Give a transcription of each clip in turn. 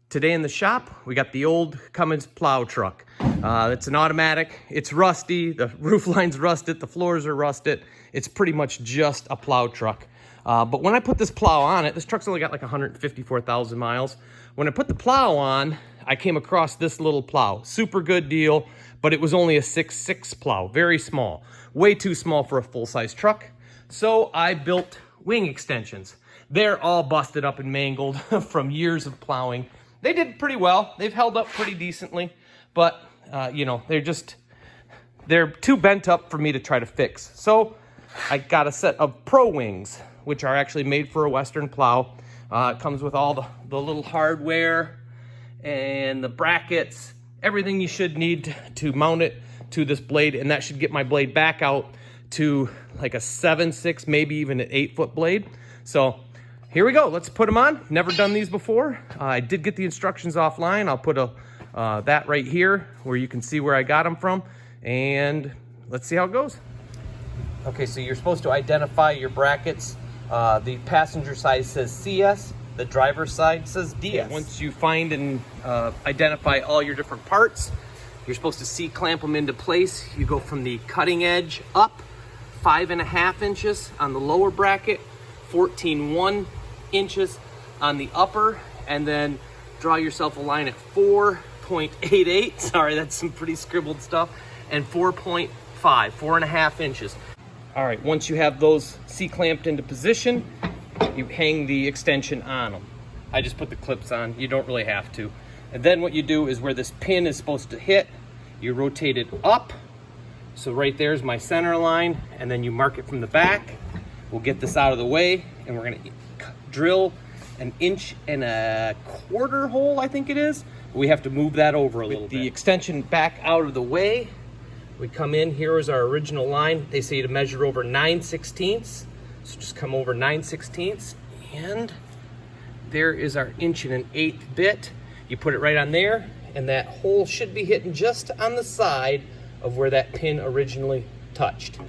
Today in the shop, we got the old Cummins plow truck. It's an automatic, it's rusty, the roof line's rusted, the floors are rusted. It's pretty much just a plow truck. But when I put this plow on it, this truck's only got like 154,000 miles. When I put the plow on, I came across this little plow. Super good deal, but it was only a 6.6 plow, very small. Way too small for a full-size truck. So I built wing extensions. They're all busted up and mangled from years of plowing. They did pretty well. They've held up pretty decently, but you know, they're too bent up for me to try to fix. So I got a set of Pro wings, which are actually made for a Western plow. It comes with all the little hardware and the brackets, everything you should need to mount it to this blade, and that should get my blade back out to like a 7.6, maybe even an 8-foot blade. So here we go, let's put them on. Never done these before. I did get the instructions offline. I'll put that right here where you can see where I got them from, and let's see how it goes. Okay, so you're supposed to identify your brackets. The passenger side says CS, the driver's side says DS. Once you find and identify all your different parts, you're supposed to C-clamp them into place. You go from the cutting edge up 5.5 inches on the lower bracket, 14.1 inches on the upper, and then draw yourself a line at 4.88. Sorry, that's some pretty scribbled stuff. And 4.5 inches. All right, once you have those C-clamped into position, you hang the extension on them. I just put the clips on, you don't really have to. And then what you do is where this pin is supposed to hit, you rotate it up. So right there's my center line, and then you mark it from the back. We'll get this out of the way, and we're gonna drill 1.25 inch hole, I think it is. We have to move that over a little bit. The extension back out of the way, we come in, here is our original line. They say to measure over 9/16. So just come over 9/16, and there is our 1.125 bit. You put it right on there, and that hole should be hitting just on the side of where that pin originally touched.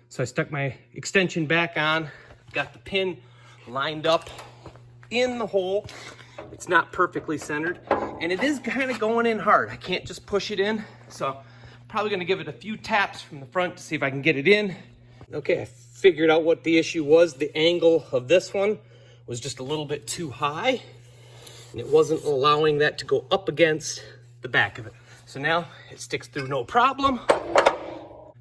So I stuck my extension back on, got the pin lined up in the hole. It's not perfectly centered, and it is kind of going in hard. I can't just push it in, so I'm probably gonna give it a few taps from the front to see if I can get it in. Okay, I figured out what the issue was. The angle of this one was just a little bit too high, and it wasn't allowing that to go up against the back of it. So now it sticks through no problem.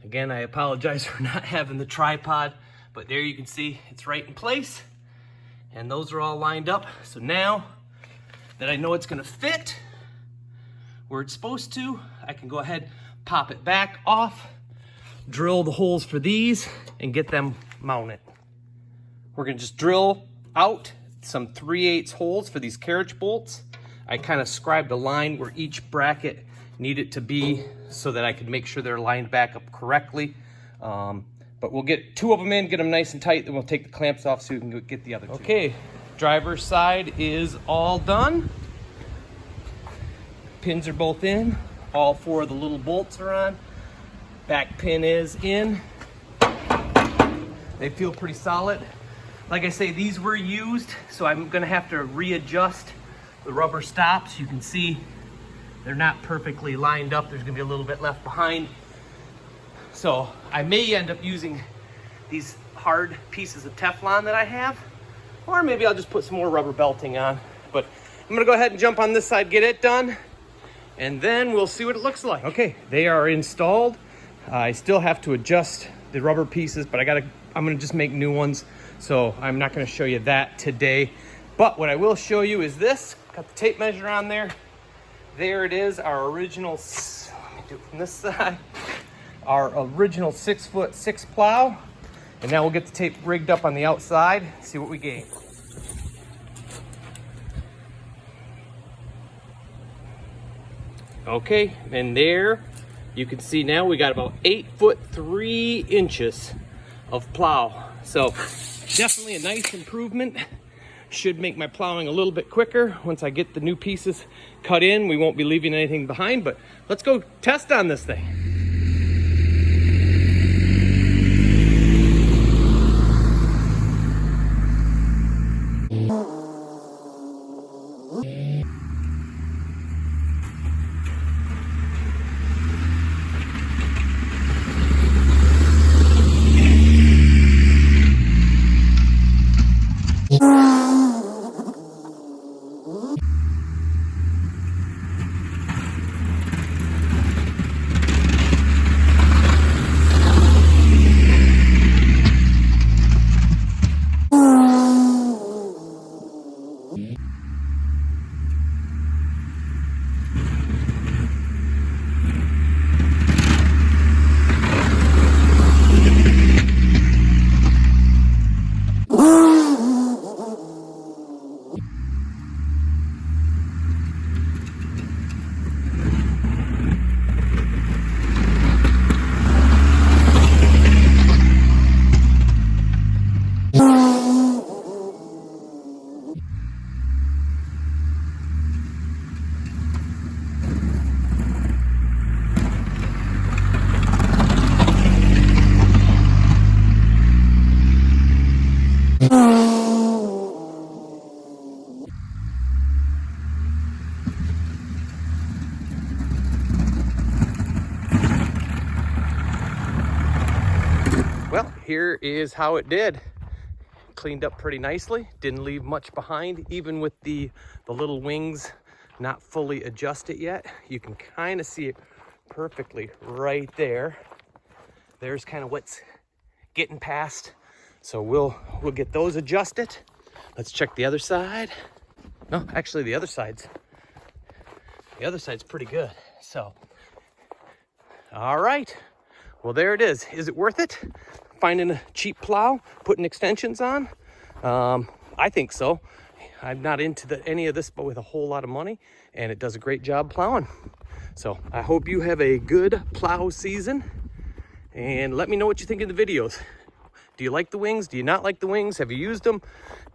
Again, I apologize for not having the tripod, but there you can see it's right in place, and those are all lined up. So now that I know it's gonna fit where it's supposed to, I can go ahead, pop it back off, drill the holes for these, and get them mounted. We're gonna just drill out some 3/8 holes for these carriage bolts. I kind of scribed a line where each bracket needed to be so that I could make sure they're lined back up correctly. But we'll get 2 of them in, get them nice and tight, then we'll take the clamps off so we can get the other 2. Okay, driver's side is all done. Pins are both in. All 4 of the little bolts are on. Back pin is in. They feel pretty solid. Like I say, these were used, so I'm gonna have to readjust the rubber stops. You can see they're not perfectly lined up. There's gonna be a little bit left behind. So I may end up using these hard pieces of Teflon that I have, or maybe I'll just put some more rubber belting on. But I'm gonna go ahead and jump on this side, get it done, and then we'll see what it looks like. Okay, they are installed. I still have to adjust the rubber pieces, but I'm gonna just make new ones, so I'm not gonna show you that today. But what I will show you is this. Got the tape measure on there. There it is, our original, let me do it from this side, our original 6'6" plow. And now we'll get the tape rigged up on the outside, see what we gain. Okay, and there you can see now we got about 8'3" of plow. So definitely a nice improvement. Should make my plowing a little bit quicker. Once I get the new pieces cut in, we won't be leaving anything behind, but let's go test on this thing. here is how it did. Cleaned up pretty nicely, didn't leave much behind, even with the little wings not fully adjusted yet. You can kind of see it perfectly right there. There's kind of what's getting past. So we'll get those adjusted. Let's check the other side. No, actually the other side's pretty good. So, all right. Well, there it is. Is it worth it? Finding a cheap plow, putting extensions on? I think so. I'm not into any of this, but with a whole lot of money, and it does a great job plowing. So I hope you have a good plow season, and let me know what you think of the videos. Do you like the wings? Do you not like the wings? Have you used them?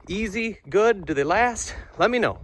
Easy? Good? Do they last? Let me know.